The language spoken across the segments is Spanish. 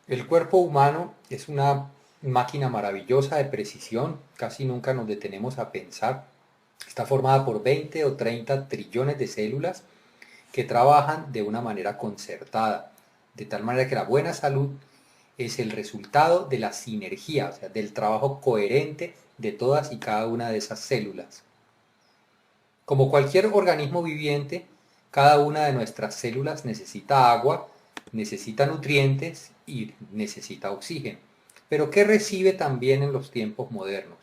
El cuerpo humano es una máquina maravillosa de precisión, casi nunca nos detenemos a pensar. Está formada por 20 o 30 trillones de células que trabajan de una manera concertada, de tal manera que la buena salud es el resultado de la sinergia, o sea, del trabajo coherente de todas y cada una de esas células. Como cualquier organismo viviente, cada una de nuestras células necesita agua, necesita nutrientes y necesita oxígeno. Pero ¿qué recibe también en los tiempos modernos?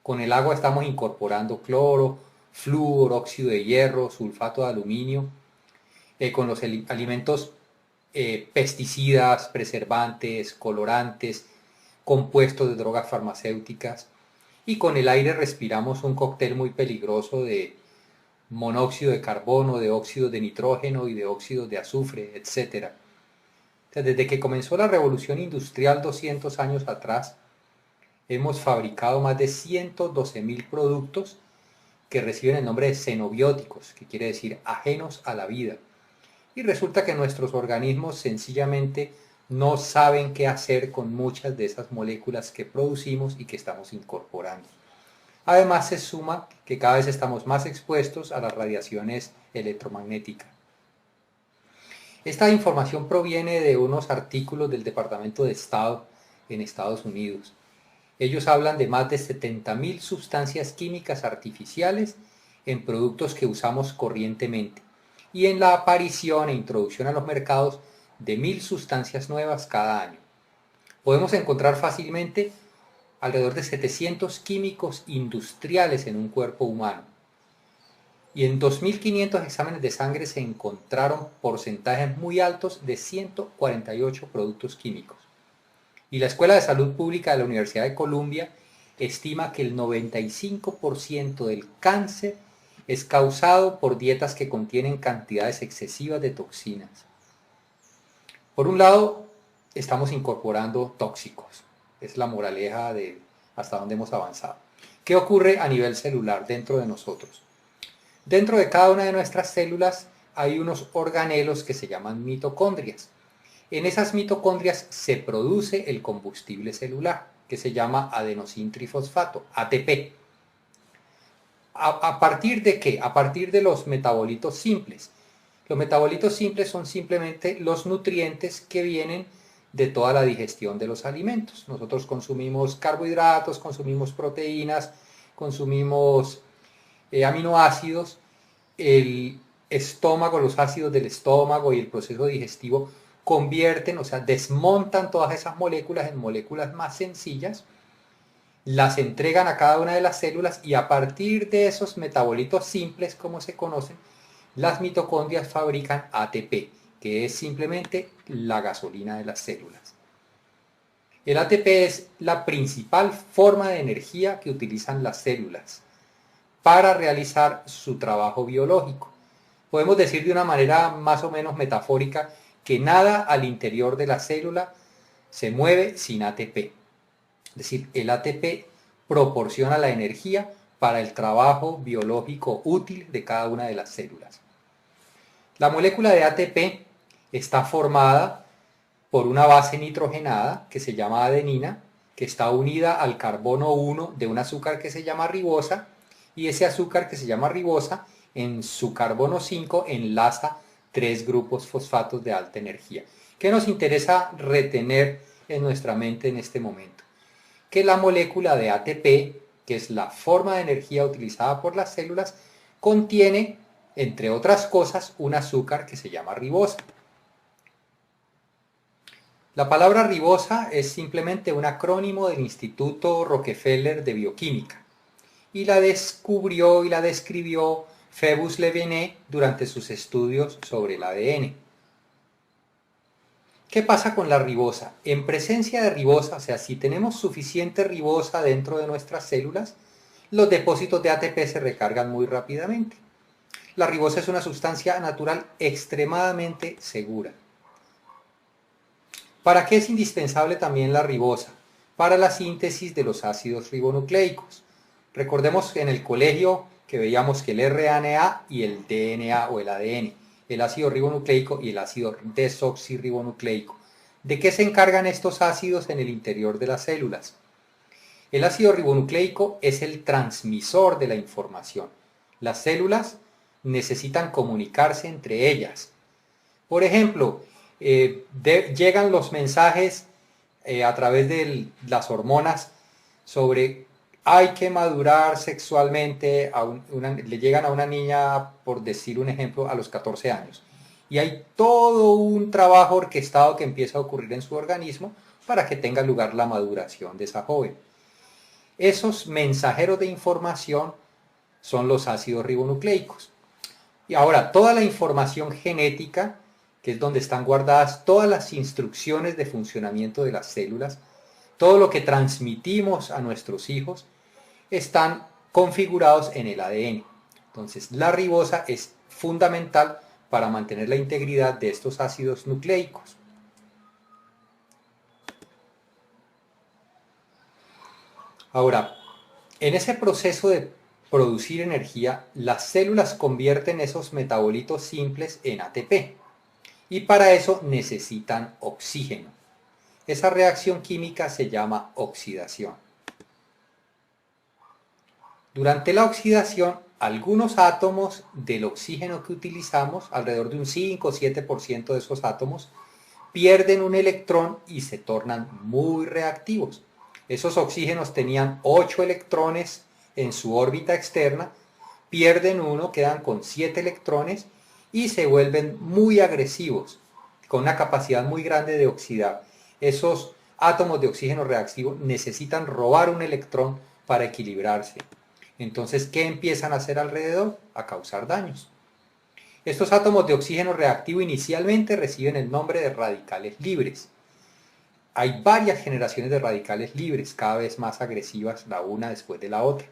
Con el agua estamos incorporando cloro, flúor, óxido de hierro, sulfato de aluminio. Con los alimentos, pesticidas, preservantes, colorantes, compuestos de drogas farmacéuticas. Y con el aire respiramos un cóctel muy peligroso de monóxido de carbono, de óxido de nitrógeno y de óxido de azufre, etcétera. Desde que comenzó la revolución industrial 200 años atrás, hemos fabricado más de 112.000 productos que reciben el nombre de xenobióticos, que quiere decir ajenos a la vida. Y resulta que nuestros organismos sencillamente no saben qué hacer con muchas de esas moléculas que producimos y que estamos incorporando. Además se suma que cada vez estamos más expuestos a las radiaciones electromagnéticas. Esta información proviene de unos artículos del Departamento de Estado en Estados Unidos. Ellos hablan de más de 70.000 sustancias químicas artificiales en productos que usamos corrientemente y en la aparición e introducción a los mercados de 1.000 sustancias nuevas cada año. Podemos encontrar fácilmente alrededor de 700 químicos industriales en un cuerpo humano. Y en 2.500 exámenes de sangre se encontraron porcentajes muy altos de 148 productos químicos. Y la Escuela de Salud Pública de la Universidad de Columbia estima que el 95% del cáncer es causado por dietas que contienen cantidades excesivas de toxinas. Por un lado, estamos incorporando tóxicos. Es la moraleja de hasta dónde hemos avanzado. ¿Qué ocurre a nivel celular dentro de nosotros? Dentro de cada una de nuestras células hay unos organelos que se llaman mitocondrias. En esas mitocondrias se produce el combustible celular, que se llama adenosíntrifosfato, ATP. ¿A partir de qué? A partir de los metabolitos simples. Los metabolitos simples son simplemente los nutrientes que vienen de toda la digestión de los alimentos. Nosotros consumimos carbohidratos, consumimos proteínas, consumimos aminoácidos. El estómago, los ácidos del estómago y el proceso digestivo convierten, o sea, desmontan todas esas moléculas en moléculas más sencillas, las entregan a cada una de las células y a partir de esos metabolitos simples, como se conocen, las mitocondrias fabrican ATP, que es simplemente la gasolina de las células. El ATP es la principal forma de energía que utilizan las células para realizar su trabajo biológico. Podemos decir de una manera más o menos metafórica que nada al interior de la célula se mueve sin ATP. Es decir, el ATP proporciona la energía para el trabajo biológico útil de cada una de las células. La molécula de ATP está formada por una base nitrogenada que se llama adenina, que está unida al carbono 1 de un azúcar que se llama ribosa, y ese azúcar que se llama ribosa en su carbono 5 enlaza 3 grupos fosfatos de alta energía. ¿Qué nos interesa retener en nuestra mente en este momento? Que la molécula de ATP, que es la forma de energía utilizada por las células, contiene, entre otras cosas, un azúcar que se llama ribosa. La palabra ribosa es simplemente un acrónimo del Instituto Rockefeller de Bioquímica y la descubrió y la describió Phoebus Lejeune durante sus estudios sobre el ADN. ¿Qué pasa con la ribosa? En presencia de ribosa, o sea, si tenemos suficiente ribosa dentro de nuestras células, los depósitos de ATP se recargan muy rápidamente. La ribosa es una sustancia natural extremadamente segura. ¿Para qué es indispensable también la ribosa? Para la síntesis de los ácidos ribonucleicos. Recordemos en el colegio que veíamos que el RNA y el DNA o el ADN, el ácido ribonucleico y el ácido desoxirribonucleico. ¿De qué se encargan estos ácidos en el interior de las células? El ácido ribonucleico es el transmisor de la información. Las células necesitan comunicarse entre ellas. Por ejemplo, llegan los mensajes a través de las hormonas sobre hay que madurar sexualmente, le llegan a una niña, por decir un ejemplo, a los 14 años. Y hay todo un trabajo orquestado que empieza a ocurrir en su organismo para que tenga lugar la maduración de esa joven. Esos mensajeros de información son los ácidos ribonucleicos. Y ahora, toda la información genética, que es donde están guardadas todas las instrucciones de funcionamiento de las células, todo lo que transmitimos a nuestros hijos, están configurados en el ADN. Entonces, la ribosa es fundamental para mantener la integridad de estos ácidos nucleicos. Ahora, en ese proceso de producir energía, las células convierten esos metabolitos simples en ATP y para eso necesitan oxígeno. Esa reacción química se llama oxidación. Durante la oxidación, algunos átomos del oxígeno que utilizamos, alrededor de un 5 o 7% de esos átomos, pierden un electrón y se tornan muy reactivos. Esos oxígenos tenían 8 electrones en su órbita externa, pierden uno, quedan con 7 electrones y se vuelven muy agresivos, con una capacidad muy grande de oxidar. Esos átomos de oxígeno reactivo necesitan robar un electrón para equilibrarse. Entonces, ¿qué empiezan a hacer alrededor? A causar daños. Estos átomos de oxígeno reactivo inicialmente reciben el nombre de radicales libres. Hay varias generaciones de radicales libres, cada vez más agresivas la una después de la otra.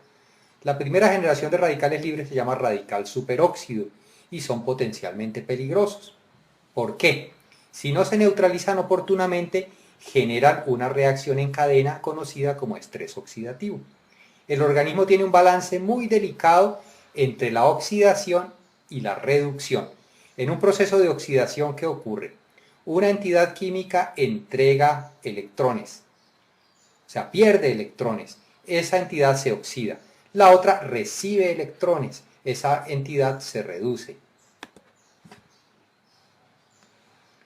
La primera generación de radicales libres se llama radical superóxido y son potencialmente peligrosos. ¿Por qué? Si no se neutralizan oportunamente, generan una reacción en cadena conocida como estrés oxidativo. El organismo tiene un balance muy delicado entre la oxidación y la reducción. En un proceso de oxidación, ¿qué ocurre? Una entidad química entrega electrones, o sea, pierde electrones. Esa entidad se oxida. La otra recibe electrones. Esa entidad se reduce.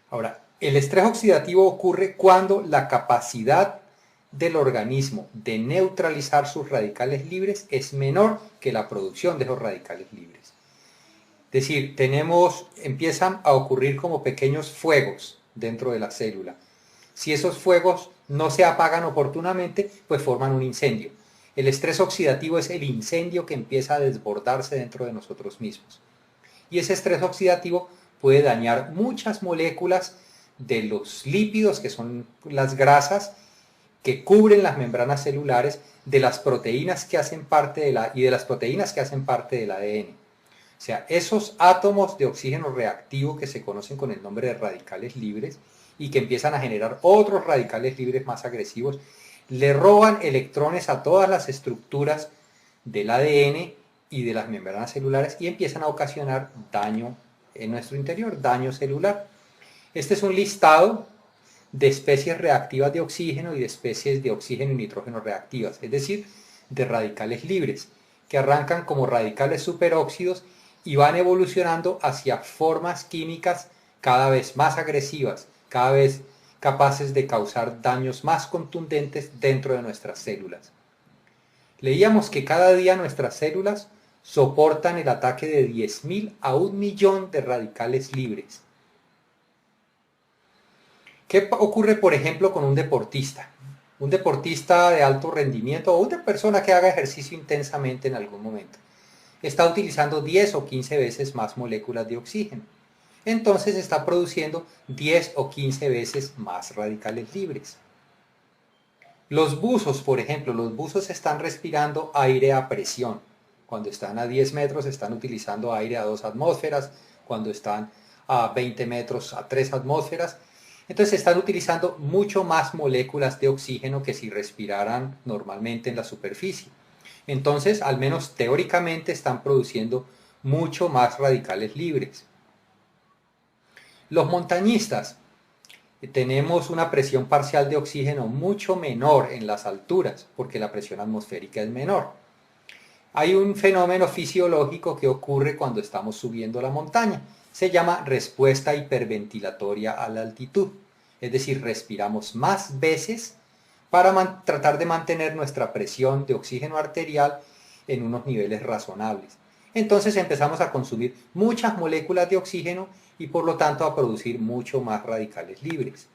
Ahora, el estrés oxidativo ocurre cuando la capacidad del organismo de neutralizar sus radicales libres es menor que la producción de esos radicales libres. Es decir, empiezan a ocurrir como pequeños fuegos dentro de la célula. Si esos fuegos no se apagan oportunamente, pues forman un incendio. El estrés oxidativo es el incendio que empieza a desbordarse dentro de nosotros mismos. Y ese estrés oxidativo puede dañar muchas moléculas de los lípidos, que son las grasas que cubren las membranas celulares, de las proteínas que hacen parte y de las proteínas que hacen parte del ADN. O sea, esos átomos de oxígeno reactivo que se conocen con el nombre de radicales libres y que empiezan a generar otros radicales libres más agresivos, le roban electrones a todas las estructuras del ADN y de las membranas celulares y empiezan a ocasionar daño en nuestro interior, daño celular. Este es un listado de especies reactivas de oxígeno y de especies de oxígeno y nitrógeno reactivas, es decir, de radicales libres, que arrancan como radicales superóxidos y van evolucionando hacia formas químicas cada vez más agresivas, cada vez capaces de causar daños más contundentes dentro de nuestras células. Leíamos que cada día nuestras células soportan el ataque de 10.000 a 1.000.000 de radicales libres. ¿Qué ocurre, por ejemplo, con un deportista? Un deportista de alto rendimiento o una persona que haga ejercicio intensamente en algún momento está utilizando 10 o 15 veces más moléculas de oxígeno. Entonces está produciendo 10 o 15 veces más radicales libres. Los buzos, por ejemplo, los buzos están respirando aire a presión. Cuando están a 10 metros están utilizando aire a 2 atmósferas, cuando están a 20 metros a 3 atmósferas. Entonces están utilizando mucho más moléculas de oxígeno que si respiraran normalmente en la superficie. Entonces, al menos teóricamente, están produciendo mucho más radicales libres. Los montañistas tenemos una presión parcial de oxígeno mucho menor en las alturas, porque la presión atmosférica es menor. Hay un fenómeno fisiológico que ocurre cuando estamos subiendo la montaña. Se llama respuesta hiperventilatoria a la altitud. Es decir, respiramos más veces para tratar de mantener nuestra presión de oxígeno arterial en unos niveles razonables. Entonces empezamos a consumir muchas moléculas de oxígeno y por lo tanto a producir mucho más radicales libres.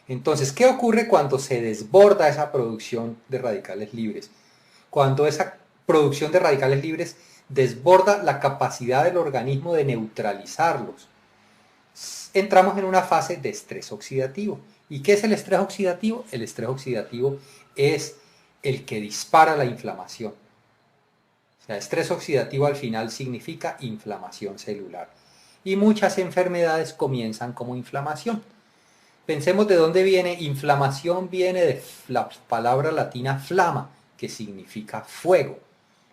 Entonces, ¿qué ocurre cuando se desborda esa producción de radicales libres? Cuando esa producción de radicales libres desborda la capacidad del organismo de neutralizarlos, entramos en una fase de estrés oxidativo. ¿Y qué es el estrés oxidativo? El estrés oxidativo es el que dispara la inflamación. O sea, estrés oxidativo al final significa inflamación celular. Y muchas enfermedades comienzan como inflamación. Pensemos de dónde viene. Inflamación viene de la palabra latina flama, que significa fuego.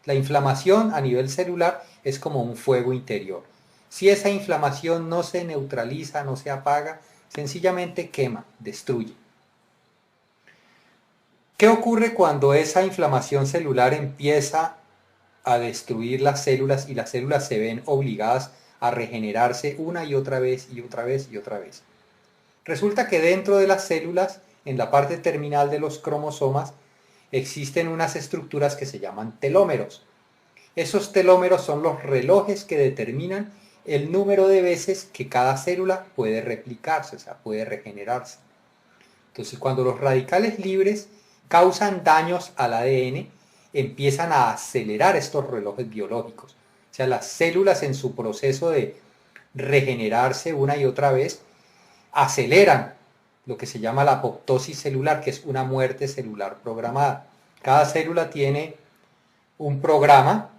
La inflamación a nivel celular es como un fuego interior. Si esa inflamación no se neutraliza, no se apaga, sencillamente quema, destruye. ¿Qué ocurre cuando esa inflamación celular empieza a destruir las células y las células se ven obligadas a regenerarse una y otra vez y otra vez y otra vez? Resulta que dentro de las células, en la parte terminal de los cromosomas, existen unas estructuras que se llaman telómeros. Esos telómeros son los relojes que determinan el número de veces que cada célula puede replicarse, o sea, puede regenerarse. Entonces, cuando los radicales libres causan daños al ADN, empiezan a acelerar estos relojes biológicos. O sea, las células en su proceso de regenerarse una y otra vez, aceleran lo que se llama la apoptosis celular, que es una muerte celular programada. Cada célula tiene un programa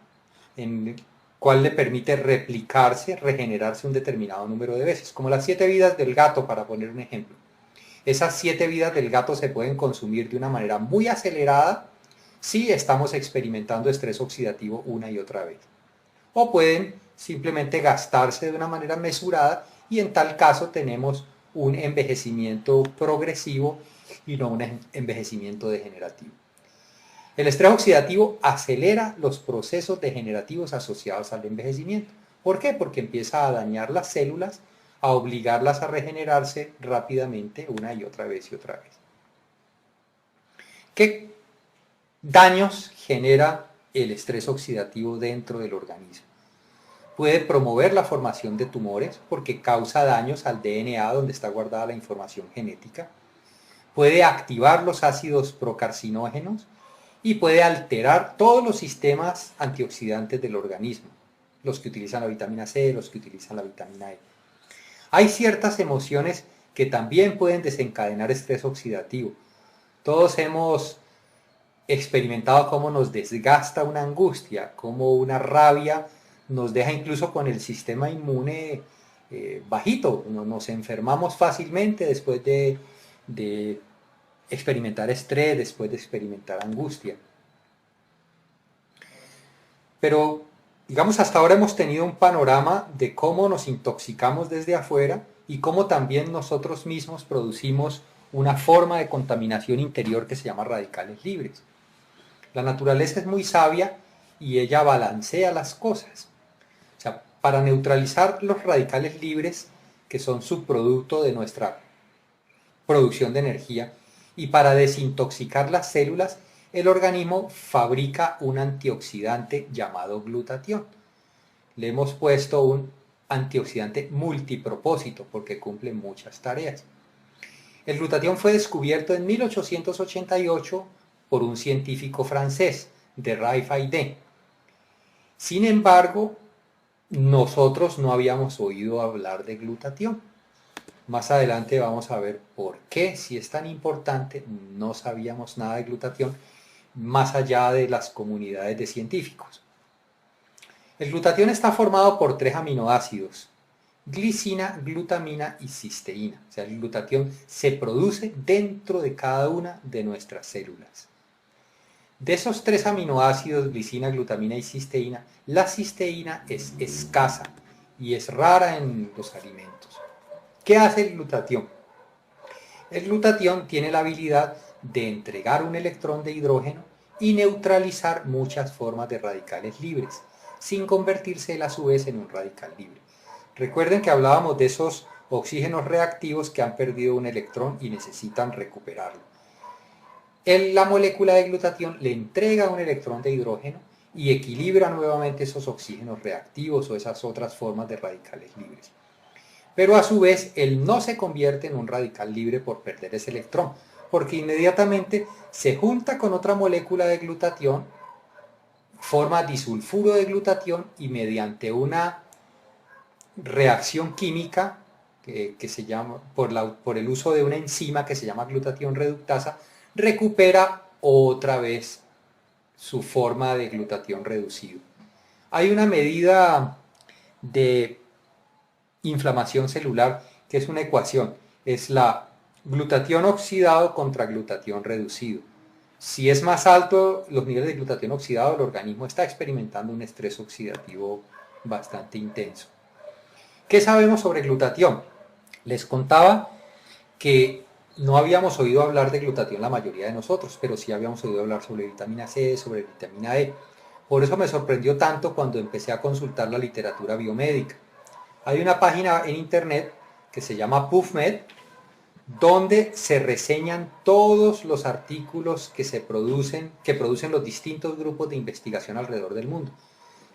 en el cual le permite replicarse, regenerarse un determinado número de veces, como las 7 vidas del gato, para poner un ejemplo. Esas 7 vidas del gato se pueden consumir de una manera muy acelerada si estamos experimentando estrés oxidativo una y otra vez. O pueden simplemente gastarse de una manera mesurada y en tal caso tenemos un envejecimiento progresivo y no un envejecimiento degenerativo. El estrés oxidativo acelera los procesos degenerativos asociados al envejecimiento. ¿Por qué? Porque empieza a dañar las células, a obligarlas a regenerarse rápidamente una y otra vez y otra vez. ¿Qué daños genera el estrés oxidativo dentro del organismo? Puede promover la formación de tumores porque causa daños al DNA donde está guardada la información genética. Puede activar los ácidos procarcinógenos y puede alterar todos los sistemas antioxidantes del organismo, los que utilizan la vitamina C, los que utilizan la vitamina E. Hay ciertas emociones que también pueden desencadenar estrés oxidativo. Todos hemos experimentado cómo nos desgasta una angustia, cómo una rabia nos deja incluso con el sistema inmune bajito. Nos enfermamos fácilmente después de experimentar estrés, después de experimentar angustia. Pero, digamos, hasta ahora hemos tenido un panorama de cómo nos intoxicamos desde afuera y cómo también nosotros mismos producimos una forma de contaminación interior que se llama radicales libres. La naturaleza es muy sabia y ella balancea las cosas. O sea, para neutralizar los radicales libres, que son subproducto de nuestra producción de energía, y para desintoxicar las células, el organismo fabrica un antioxidante llamado glutatión. Le hemos puesto un antioxidante multipropósito porque cumple muchas tareas. El glutatión fue descubierto en 1888 por un científico francés, de Raifaide. Sin embargo, nosotros no habíamos oído hablar de glutatión. Más adelante vamos a ver por qué, si es tan importante, no sabíamos nada de glutatión, más allá de las comunidades de científicos. El glutatión está formado por 3 aminoácidos: glicina, glutamina y cisteína. O sea, el glutatión se produce dentro de cada una de nuestras células. De esos 3 aminoácidos, glicina, glutamina y cisteína, la cisteína es escasa y es rara en los alimentos. ¿Qué hace el glutatión? El glutatión tiene la habilidad de entregar un electrón de hidrógeno y neutralizar muchas formas de radicales libres, sin convertirse él a su vez en un radical libre. Recuerden que hablábamos de esos oxígenos reactivos que han perdido un electrón y necesitan recuperarlo. La molécula de glutatión le entrega un electrón de hidrógeno y equilibra nuevamente esos oxígenos reactivos o esas otras formas de radicales libres. Pero a su vez, él no se convierte en un radical libre por perder ese electrón, porque inmediatamente se junta con otra molécula de glutatión, forma disulfuro de glutatión y mediante una reacción química que se llama, por el uso de una enzima que se llama glutatión reductasa, recupera otra vez su forma de glutatión reducido. Hay una medida de inflamación celular que es una ecuación, es la glutatión oxidado contra glutatión reducido. Si es más alto los niveles de glutatión oxidado, el organismo está experimentando un estrés oxidativo bastante intenso. ¿Qué sabemos sobre glutatión? Les contaba que no habíamos oído hablar de glutatión la mayoría de nosotros, pero sí habíamos oído hablar sobre vitamina C, sobre vitamina E. Por eso me sorprendió tanto cuando empecé a consultar la literatura biomédica. Hay una página en internet que se llama PubMed, donde se reseñan todos los artículos que producen los distintos grupos de investigación alrededor del mundo.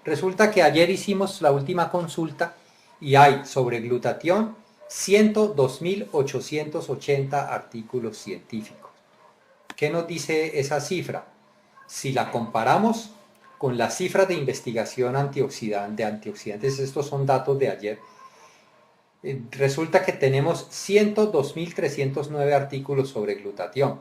Resulta que ayer hicimos la última consulta y hay sobre glutatión 102.880 artículos científicos. ¿Qué nos dice esa cifra? Si la comparamos con las cifras de investigación de antioxidantes, estos son datos de ayer, resulta que tenemos 102.309 artículos sobre glutatión.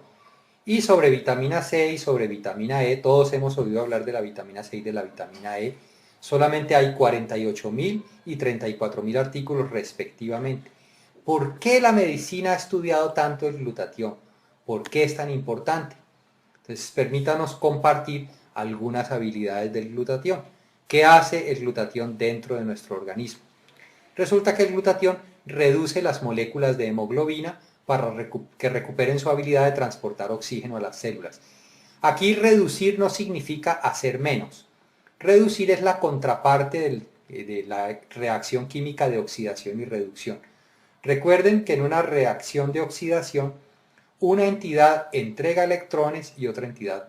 Y sobre vitamina C y sobre vitamina E, todos hemos oído hablar de la vitamina C y de la vitamina E, solamente hay 48.000 y 34.000 artículos respectivamente. ¿Por qué la medicina ha estudiado tanto el glutatión? ¿Por qué es tan importante? Entonces, permítanos compartir algunas habilidades del glutatión. ¿Qué hace el glutatión dentro de nuestro organismo? Resulta que el glutatión reduce las moléculas de hemoglobina para que recuperen su habilidad de transportar oxígeno a las células. Aquí reducir no significa hacer menos. Reducir es la contraparte de la reacción química de oxidación y reducción. Recuerden que en una reacción de oxidación, una entidad entrega electrones y otra entidad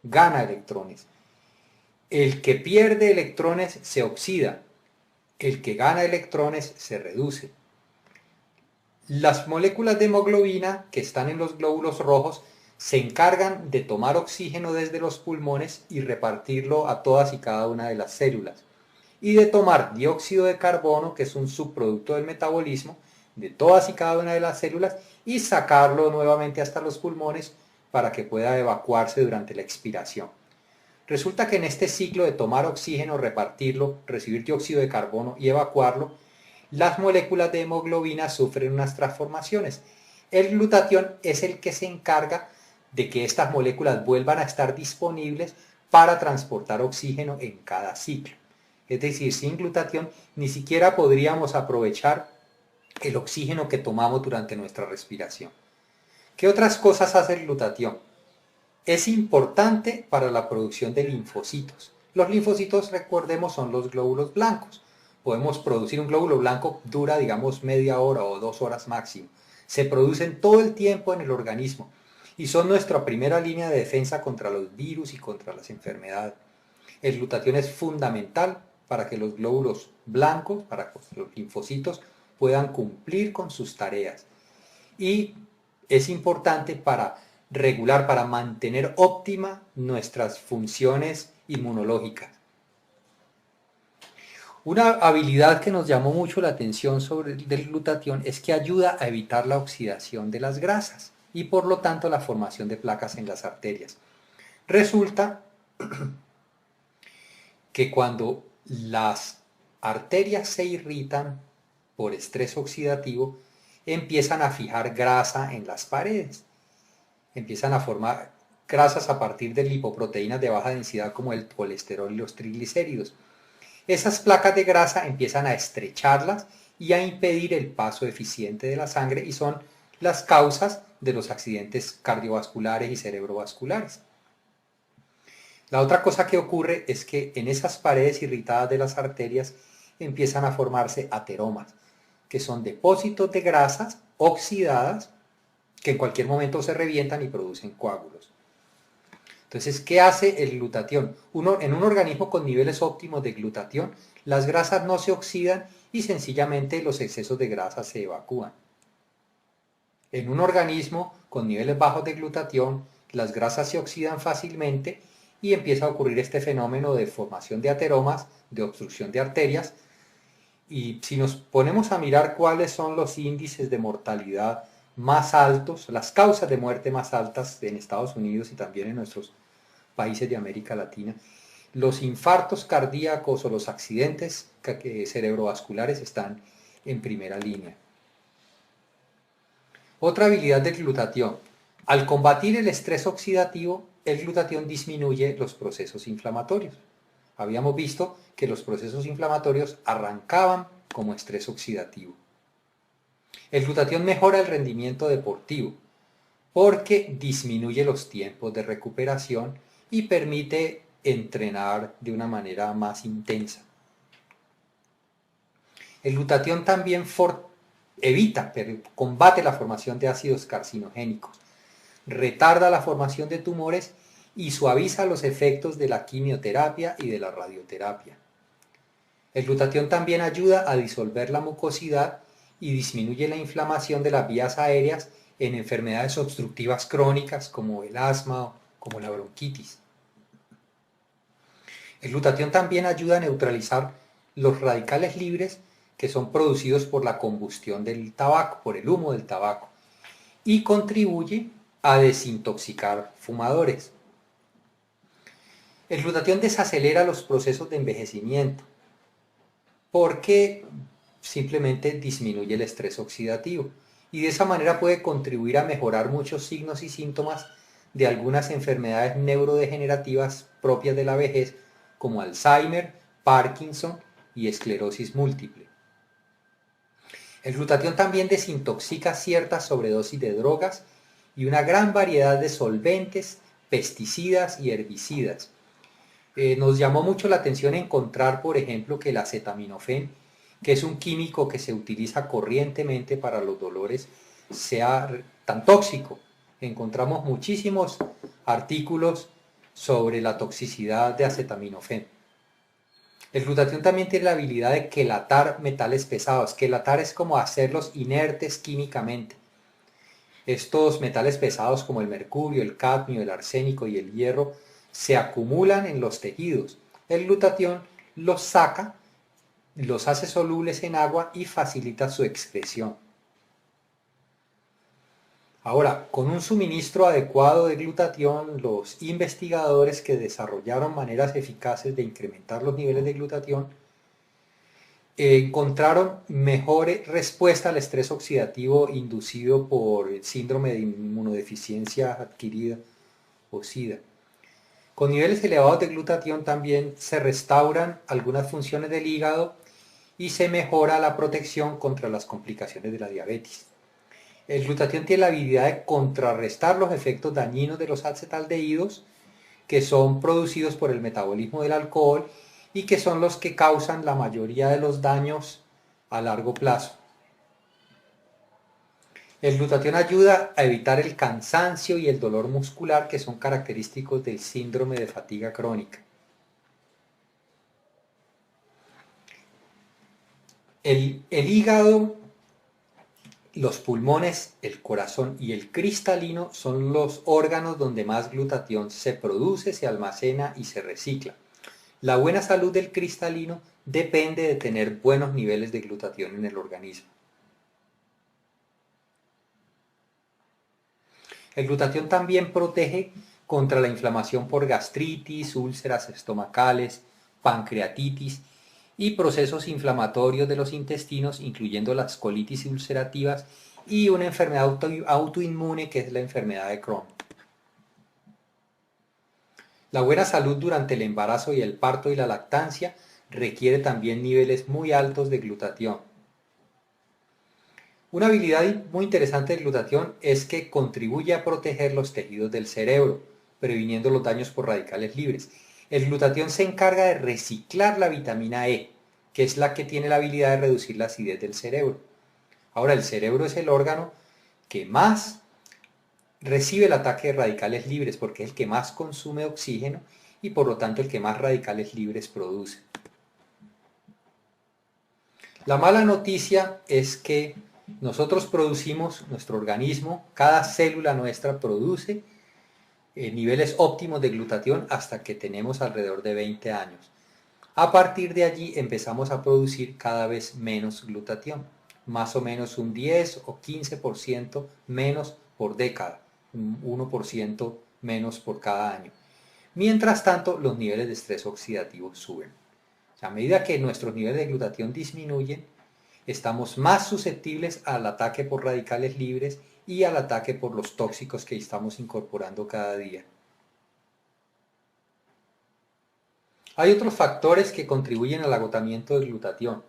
gana electrones. El que pierde electrones se oxida, el que gana electrones se reduce. Las moléculas de hemoglobina que están en los glóbulos rojos se encargan de tomar oxígeno desde los pulmones y repartirlo a todas y cada una de las células, y de tomar dióxido de carbono, que es un subproducto del metabolismo, de todas y cada una de las células y sacarlo nuevamente hasta los pulmones para que pueda evacuarse durante la expiración. Resulta que en este ciclo de tomar oxígeno, repartirlo, recibir dióxido de carbono y evacuarlo, las moléculas de hemoglobina sufren unas transformaciones. El glutatión es el que se encarga de que estas moléculas vuelvan a estar disponibles para transportar oxígeno en cada ciclo. Es decir, sin glutatión ni siquiera podríamos aprovechar el oxígeno que tomamos durante nuestra respiración. ¿Qué otras cosas hace el glutatión? Es importante para la producción de linfocitos. Los linfocitos, recordemos, son los glóbulos blancos. Podemos producir un glóbulo blanco, dura digamos media hora o 2 horas máximo. Se producen todo el tiempo en el organismo y son nuestra primera línea de defensa contra los virus y contra las enfermedades. El glutatión es fundamental para que los glóbulos blancos, para que los linfocitos puedan cumplir con sus tareas. Y es importante para regular, para mantener óptima nuestras funciones inmunológicas. Una habilidad que nos llamó mucho la atención sobre el glutatión es que ayuda a evitar la oxidación de las grasas y por lo tanto la formación de placas en las arterias. Resulta que cuando las arterias se irritan por estrés oxidativo, empiezan a fijar grasa en las paredes. Empiezan a formar grasas a partir de lipoproteínas de baja densidad como el colesterol y los triglicéridos. Esas placas de grasa empiezan a estrecharlas y a impedir el paso eficiente de la sangre, y son las causas de los accidentes cardiovasculares y cerebrovasculares. La otra cosa que ocurre es que en esas paredes irritadas de las arterias empiezan a formarse ateromas, que son depósitos de grasas oxidadas que en cualquier momento se revientan y producen coágulos. Entonces, ¿qué hace el glutatión? En un organismo con niveles óptimos de glutatión, las grasas no se oxidan y sencillamente los excesos de grasa se evacúan. En un organismo con niveles bajos de glutatión, las grasas se oxidan fácilmente y empieza a ocurrir este fenómeno de formación de ateromas, de obstrucción de arterias. Y si nos ponemos a mirar cuáles son los índices de mortalidad más altos, las causas de muerte más altas en Estados Unidos y también en nuestros países de América Latina, los infartos cardíacos o los accidentes cerebrovasculares están en primera línea. Otra habilidad del glutatión. Al combatir el estrés oxidativo, el glutatión disminuye los procesos inflamatorios. Habíamos visto que los procesos inflamatorios arrancaban como estrés oxidativo. El glutatión mejora el rendimiento deportivo porque disminuye los tiempos de recuperación y permite entrenar de una manera más intensa. El glutatión también combate la formación de ácidos carcinogénicos, retarda la formación de tumores y suaviza los efectos de la quimioterapia y de la radioterapia. El glutatión también ayuda a disolver la mucosidad y disminuye la inflamación de las vías aéreas en enfermedades obstructivas crónicas como el asma o como la bronquitis. El glutatión también ayuda a neutralizar los radicales libres que son producidos por la combustión del tabaco, por el humo del tabaco, y contribuye a desintoxicar fumadores. El glutatión desacelera los procesos de envejecimiento porque simplemente disminuye el estrés oxidativo y de esa manera puede contribuir a mejorar muchos signos y síntomas de algunas enfermedades neurodegenerativas propias de la vejez como Alzheimer, Parkinson y esclerosis múltiple. El glutatión también desintoxica ciertas sobredosis de drogas y una gran variedad de solventes, pesticidas y herbicidas. Nos llamó mucho la atención encontrar, por ejemplo, que el acetaminofén, que es un químico que se utiliza corrientemente para los dolores, sea tan tóxico. Encontramos muchísimos artículos sobre la toxicidad de acetaminofén. El glutatión también tiene la habilidad de quelatar metales pesados. Quelatar es como hacerlos inertes químicamente. Estos metales pesados como el mercurio, el cadmio, el arsénico y el hierro se acumulan en los tejidos. El glutatión los saca, los hace solubles en agua y facilita su excreción. Ahora, con un suministro adecuado de glutatión, los investigadores que desarrollaron maneras eficaces de incrementar los niveles de glutatión encontraron mejor respuesta al estrés oxidativo inducido por el síndrome de inmunodeficiencia adquirida o SIDA. Con niveles elevados de glutatión también se restauran algunas funciones del hígado y se mejora la protección contra las complicaciones de la diabetes. El glutatión tiene la habilidad de contrarrestar los efectos dañinos de los acetaldehídos que son producidos por el metabolismo del alcohol y que son los que causan la mayoría de los daños a largo plazo. El glutatión ayuda a evitar el cansancio y el dolor muscular que son característicos del síndrome de fatiga crónica. El hígado, los pulmones, el corazón y el cristalino son los órganos donde más glutatión se produce, se almacena y se recicla. La buena salud del cristalino depende de tener buenos niveles de glutatión en el organismo. El glutatión también protege contra la inflamación por gastritis, úlceras estomacales, pancreatitis y procesos inflamatorios de los intestinos, incluyendo las colitis ulcerativas y una enfermedad autoinmune que es la enfermedad de Crohn. La buena salud durante el embarazo y el parto y la lactancia requiere también niveles muy altos de glutatión. Una habilidad muy interesante del glutatión es que contribuye a proteger los tejidos del cerebro, previniendo los daños por radicales libres. El glutatión se encarga de reciclar la vitamina E, que es la que tiene la habilidad de reducir la acidez del cerebro. Ahora, el cerebro es el órgano que más recibe el ataque de radicales libres porque es el que más consume oxígeno y por lo tanto el que más radicales libres produce. La mala noticia es que nosotros producimos, nuestro organismo, cada célula nuestra produce niveles óptimos de glutatión hasta que tenemos alrededor de 20 años. A partir de allí empezamos a producir cada vez menos glutatión, más o menos un 10 o 15% menos por década, un 1% menos por cada año. Mientras tanto, los niveles de estrés oxidativo suben. A medida que nuestros niveles de glutatión disminuyen, estamos más susceptibles al ataque por radicales libres y al ataque por los tóxicos que estamos incorporando cada día. Hay otros factores que contribuyen al agotamiento del glutatión,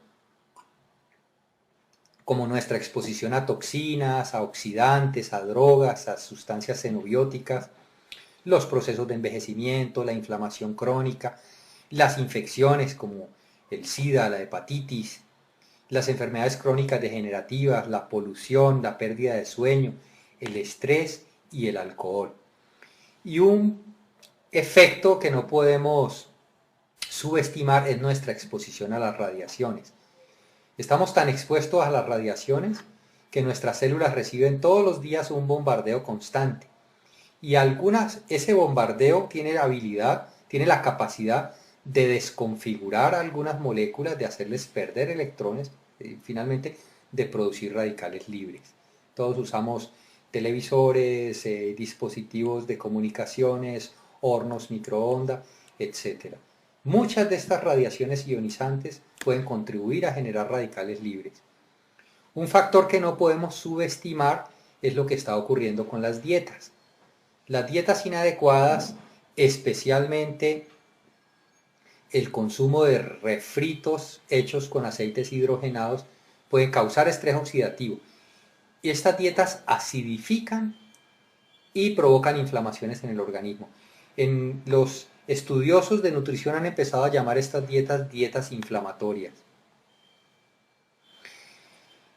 como nuestra exposición a toxinas, a oxidantes, a drogas, a sustancias xenobióticas, los procesos de envejecimiento, la inflamación crónica, las infecciones como el SIDA, la hepatitis, las enfermedades crónicas degenerativas, la polución, la pérdida de sueño, el estrés y el alcohol. Y un efecto que no podemos subestimar es nuestra exposición a las radiaciones. Estamos tan expuestos a las radiaciones que nuestras células reciben todos los días un bombardeo constante. Y ese bombardeo tiene la capacidad de desconfigurar algunas moléculas, de hacerles perder electrones, y finalmente de producir radicales libres. Todos usamos televisores, dispositivos de comunicaciones, hornos microondas, etc. Muchas de estas radiaciones ionizantes pueden contribuir a generar radicales libres. Un factor que no podemos subestimar es lo que está ocurriendo con las dietas. Las dietas inadecuadas, especialmente el consumo de refritos hechos con aceites hidrogenados, pueden causar estrés oxidativo. Y estas dietas acidifican y provocan inflamaciones en el organismo. Los estudiosos de nutrición han empezado a llamar estas dietas inflamatorias.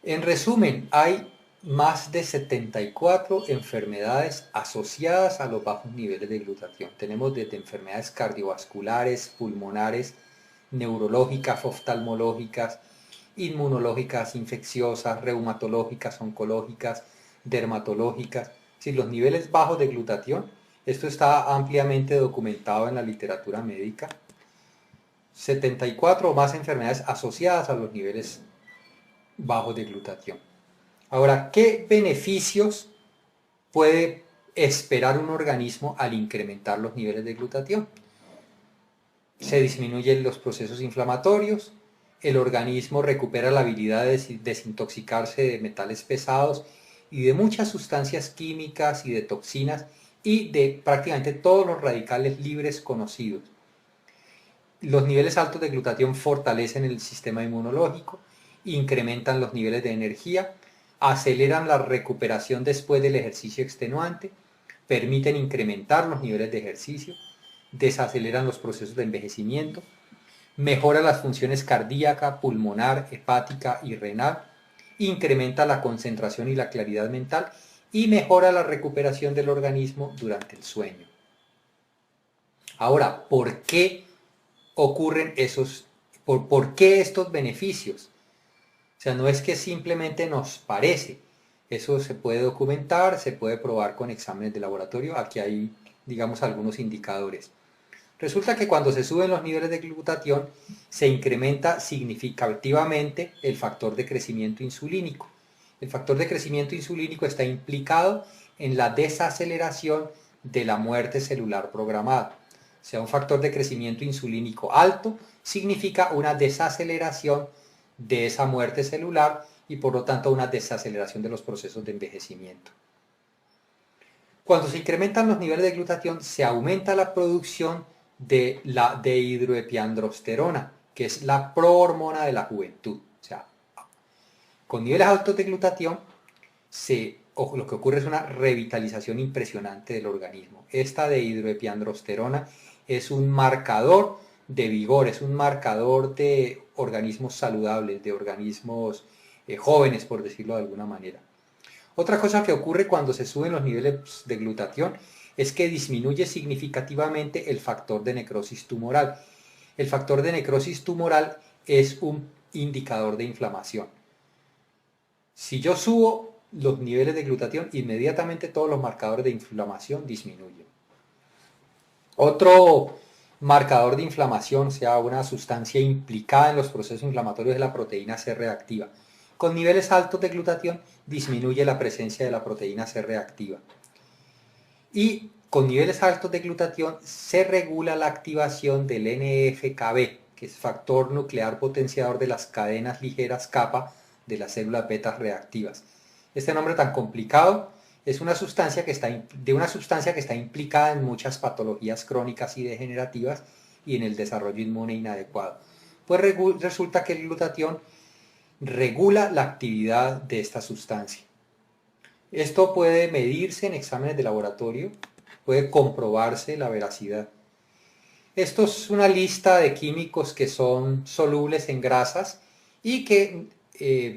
En resumen, hay más de 74 enfermedades asociadas a los bajos niveles de glutatión. Tenemos desde enfermedades cardiovasculares, pulmonares, neurológicas, oftalmológicas, inmunológicas, infecciosas, reumatológicas, oncológicas, dermatológicas. Si los niveles bajos de glutatión, esto está ampliamente documentado en la literatura médica. 74 o más enfermedades asociadas a los niveles bajos de glutatión. Ahora, ¿qué beneficios puede esperar un organismo al incrementar los niveles de glutatión? Se disminuyen los procesos inflamatorios, el organismo recupera la habilidad de desintoxicarse de metales pesados y de muchas sustancias químicas y de toxinas y de prácticamente todos los radicales libres conocidos. Los niveles altos de glutatión fortalecen el sistema inmunológico, incrementan los niveles de energía, aceleran la recuperación después del ejercicio extenuante, permiten incrementar los niveles de ejercicio, desaceleran los procesos de envejecimiento, mejora las funciones cardíaca, pulmonar, hepática y renal, incrementa la concentración y la claridad mental y mejora la recuperación del organismo durante el sueño. Ahora, ¿por qué ocurren por qué estos beneficios? O sea, no es que simplemente nos parece, eso se puede documentar, se puede probar con exámenes de laboratorio, aquí hay, digamos, algunos indicadores. Resulta que cuando se suben los niveles de glutatión, se incrementa significativamente el factor de crecimiento insulínico. El factor de crecimiento insulínico está implicado en la desaceleración de la muerte celular programada. O sea, un factor de crecimiento insulínico alto significa una desaceleración de esa muerte celular y por lo tanto una desaceleración de los procesos de envejecimiento. Cuando se incrementan los niveles de glutatión, se aumenta la producción de la dehidroepiandrosterona, que es la prohormona de la juventud. O sea, Con niveles altos de glutatión, lo que ocurre es una revitalización impresionante del organismo. Esta de hidroepiandrosterona es un marcador de vigor, es un marcador de organismos saludables, de organismos jóvenes, por decirlo de alguna manera. Otra cosa que ocurre cuando se suben los niveles de glutatión es que disminuye significativamente el factor de necrosis tumoral. El factor de necrosis tumoral es un indicador de inflamación. Si yo subo los niveles de glutatión, inmediatamente todos los marcadores de inflamación disminuyen. Otro marcador de inflamación, o sea, una sustancia implicada en los procesos inflamatorios, es la proteína C reactiva. Con niveles altos de glutatión disminuye la presencia de la proteína C reactiva. Y con niveles altos de glutatión se regula la activación del NF-κB, que es factor nuclear potenciador de las cadenas ligeras kappa de las células beta reactivas. Este nombre tan complicado es una sustancia que está implicada en muchas patologías crónicas y degenerativas y en el desarrollo inmune inadecuado. Pues resulta que el glutatión regula la actividad de esta sustancia. Esto puede medirse en exámenes de laboratorio, puede comprobarse la veracidad. Esto es una lista de químicos que son solubles en grasas y que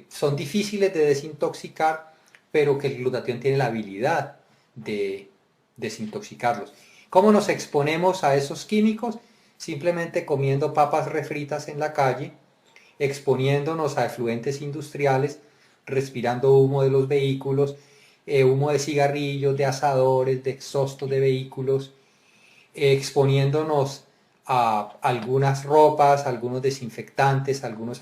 son difíciles de desintoxicar, pero que el glutatión tiene la habilidad de desintoxicarlos. ¿Cómo nos exponemos a esos químicos? Simplemente comiendo papas refritas en la calle, exponiéndonos a efluentes industriales, respirando humo de los vehículos, humo de cigarrillos, de asadores, de exhaustos de vehículos, exponiéndonos a algunas ropas, algunos desinfectantes, algunos